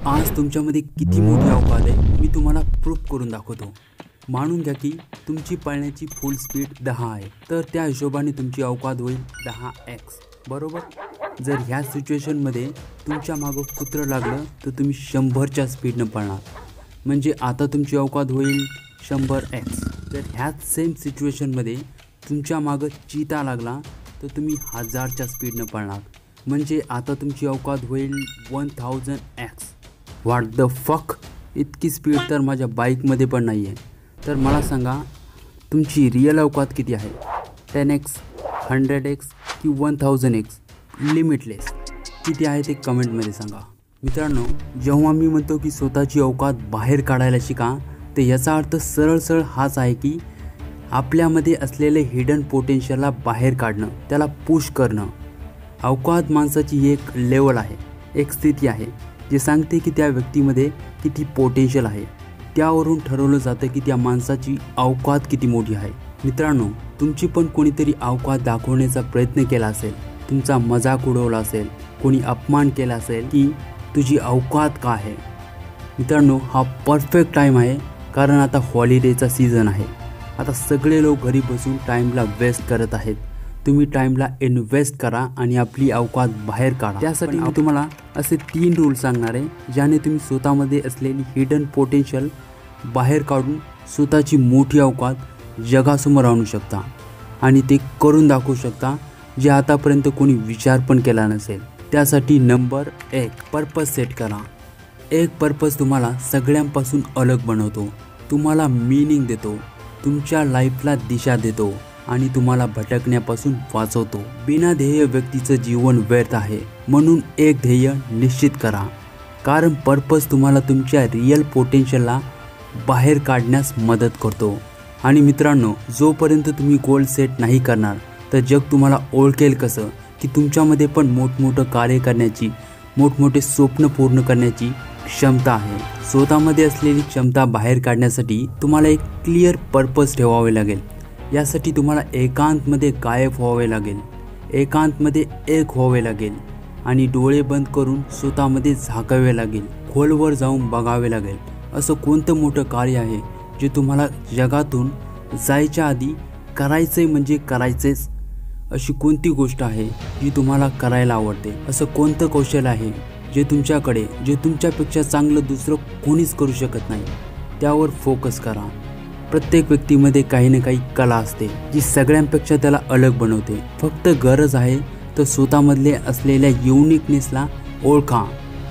आज तुमच्यामध्ये किती मोठी अवकात आहे मी तुम्हाला प्रूफ करून दाखवतो। मानून घ्या की तुमची पळण्याची फुल स्पीड 10 आहे, तर त्या हिशोबाने तुमची अवकात होईल 10x बरोबर। जर ह्या सिच्युएशनमध्ये तुमच्या मागं कुत्रं लागलं तर तुम्ही 100च्या स्पीडनं पळणार, म्हणजे आता तुमची अवकात होईल 100x। जर ह्याच सेम सिच्युएशनमध्ये तुमच्या मागं चीता लागला तर तुम्ही 1000च्या स्पीडनं पळणार, म्हणजे आता तुमची अवकात होईल 1000x। व्हॉट द फक, इतकी स्पीड तर माझ्या बाईकमध्ये पण नाही आहे। तर मला सांगा तुमची रिअल अवकात किती आहे? 10x, 100x की 1000x? लिमिटलेस किती आहे ते कमेंटमध्ये सांगा। मित्रांनो, जेव्हा मी म्हणतो की स्वतःची अवकात बाहेर काढायला शिका, तर याचा अर्थ सरळ हाच आहे की आपल्यामध्ये असलेले हिडन पोटेन्शियलला बाहेर काढणं, त्याला पुश करणं। अवकात माणसाची एक लेवल आहे, एक स्थिती आहे जे सांगते की त्या व्यक्तीमध्ये किती पोटेन्शियल आहे। त्यावरून ठरवलं जातं की त्या माणसाची अवकात किती मोठी आहे। मित्रांनो, तुमची पण कोणीतरी अवकात दाखवण्याचा प्रयत्न केला असेल, तुमचा मजाक उडवला असेल, कोणी अपमान केला असेल की तुझी अवकात का आहे। मित्रांनो, हा परफेक्ट टाईम आहे, कारण आता हॉलिडेचा सीझन आहे। आता सगळे लोक घरी बसून टाईमला वेस्ट करत आहेत। तुम्ही टाईमला इन्व्हेस्ट करा आणि आपली अवकात बाहेर काढा। त्यासाठी मी तुम्हाला असे 3 रूल सांगणार आहे, ज्याने तुम्ही स्वतःमध्ये असलेली हिडन पोटेन्शियल बाहेर काढून स्वतःची मोठी अवकात जगासमोर आणू शकता आणि ते करून दाखवू शकता जे आतापर्यंत कोणी विचार पण केला नसेल। त्यासाठी नंबर 1, पर्पज सेट करा। एक पर्पज तुम्हाला सगळ्यांपासून अलग बनवतो, तुम्हाला मीनिंग देतो, तुमच्या लाईफला दिशा देतो आणि तुम्हाला भटकण्यापासून वाचवतो। बिना ध्येय व्यक्तीचं जीवन व्यर्थ आहे, म्हणून एक ध्येय निश्चित करा, कारण पर्पज तुम्हाला तुमच्या रिअल पोटेन्शियलला बाहेर काढण्यास मदत करतो। आणि मित्रांनो, जोपर्यंत तुम्ही गोल सेट नाही करणार तर जग तुम्हाला ओळखेल कसं की तुमच्यामध्ये पण मोठमोठं कार्य करण्याची, मोठमोठे स्वप्न पूर्ण करण्याची क्षमता आहे। स्वतःमध्ये असलेली क्षमता बाहेर काढण्यासाठी तुम्हाला एक क्लिअर पर्पज ठेवावे लागेल। यासाठी तुम्हाला एकांतमध्ये गायब व्हावे लागेल, एकांतमध्ये एक व्हावे लागेल आणि डोळे बंद करून स्वतःमध्ये झाकावे लागेल, खोलवर जाऊन बघावे लागेल। असं कोणतं मोठं कार्य आहे जे तुम्हाला जगातून जायच्या आधी करायचंय म्हणजे करायचेच? अशी कोणती गोष्ट आहे जी तुम्हाला करायला आवडते? असं कोणतं कौशल्य आहे जे तुमच्याकडे, जे तुमच्यापेक्षा चांगलं दुसरं कोणीच करू शकत नाही? त्यावर फोकस करा। प्रत्येक व्यक्तीमध्ये काही ना काही कला असते जी सगळ्यांपेक्षा त्याला अलग बनवते। फक्त गरज आहे तर स्वतःमधले असलेल्या युनिकनेसला ओळखा,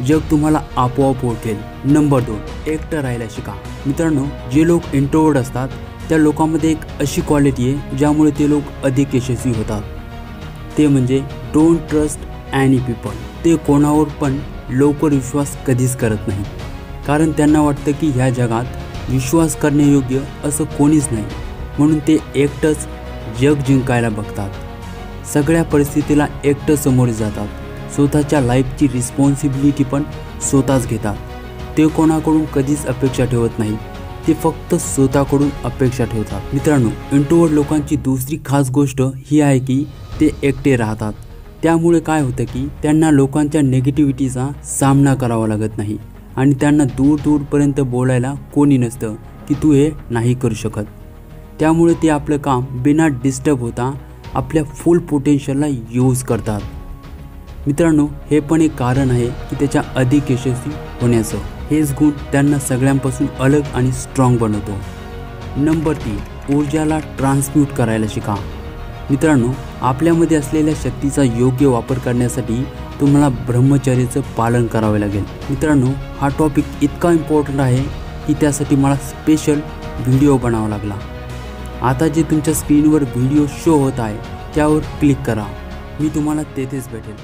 जग तुम्हाला आपोआप ओळखेल। नंबर 2, एकटं राहायला शिका। मित्रांनो, जे लोक इंट्रोवर्ट असतात त्या लोकांमध्ये एक अशी क्वालिटी आहे ज्यामुळे ते लोक अधिक यशस्वी होतात, ते म्हणजे डोंट ट्रस्ट एनी पीपल। ते कोणावर पण लवकर विश्वास कधीच करत नाही, कारण त्यांना वाटतं की ह्या जगात विश्वास करण्यायोग्य असं कोणीच नाही, म्हणून ते एकटंच जग जिंकायला बघतात। सगळ्या परिस्थितीला एकटं समोर जातात, स्वतःच्या लाईफची रिस्पॉन्सिबिलिटी पण स्वतःच घेतात। ते कोणाकडून कधीच अपेक्षा ठेवत नाही, ते फक्त स्वतःकडून अपेक्षा ठेवतात। मित्रांनो, इंट्रोवर्ट लोकांची दुसरी खास गोष्ट ही आहे की ते एकटे राहतात। त्यामुळे काय होतं की त्यांना लोकांच्या नेगेटिव्हिटीचा सामना करावा लागत नाही आणि त्यांना दूरपर्यंत बोलायला कोणी नसतं की तू हे नाही करू शकत। त्यामुळे ते आपलं काम बिना डिस्टर्ब होता आपल्या फुल पोटेन्शियलला यूज करतात। मित्रांनो, हे पण एक कारण आहे की त्याच्या अधिक यशस्वी होण्याचं। हेच गुण त्यांना सगळ्यांपासून अलग आणि स्ट्रॉंग बनवतो। नंबर 3, ऊर्जाला ट्रान्सम्यूट करायला शिका। मित्रांनो, आपल्यामध्ये असलेल्या शक्तीचा योग्य वापर करण्यासाठी तुम्हाला ब्रह्मचर्याचं पालन करावे लागेल। मित्रांनो, हा टॉपिक इतका इम्पॉर्टंट आहे की त्यासाठी मला स्पेशल व्हिडिओ बनावा लागला। आता जे तुमच्या स्क्रीनवर व्हिडिओ शो होत आहे त्यावर क्लिक करा, मी तुम्हाला तेथेच भेटेल।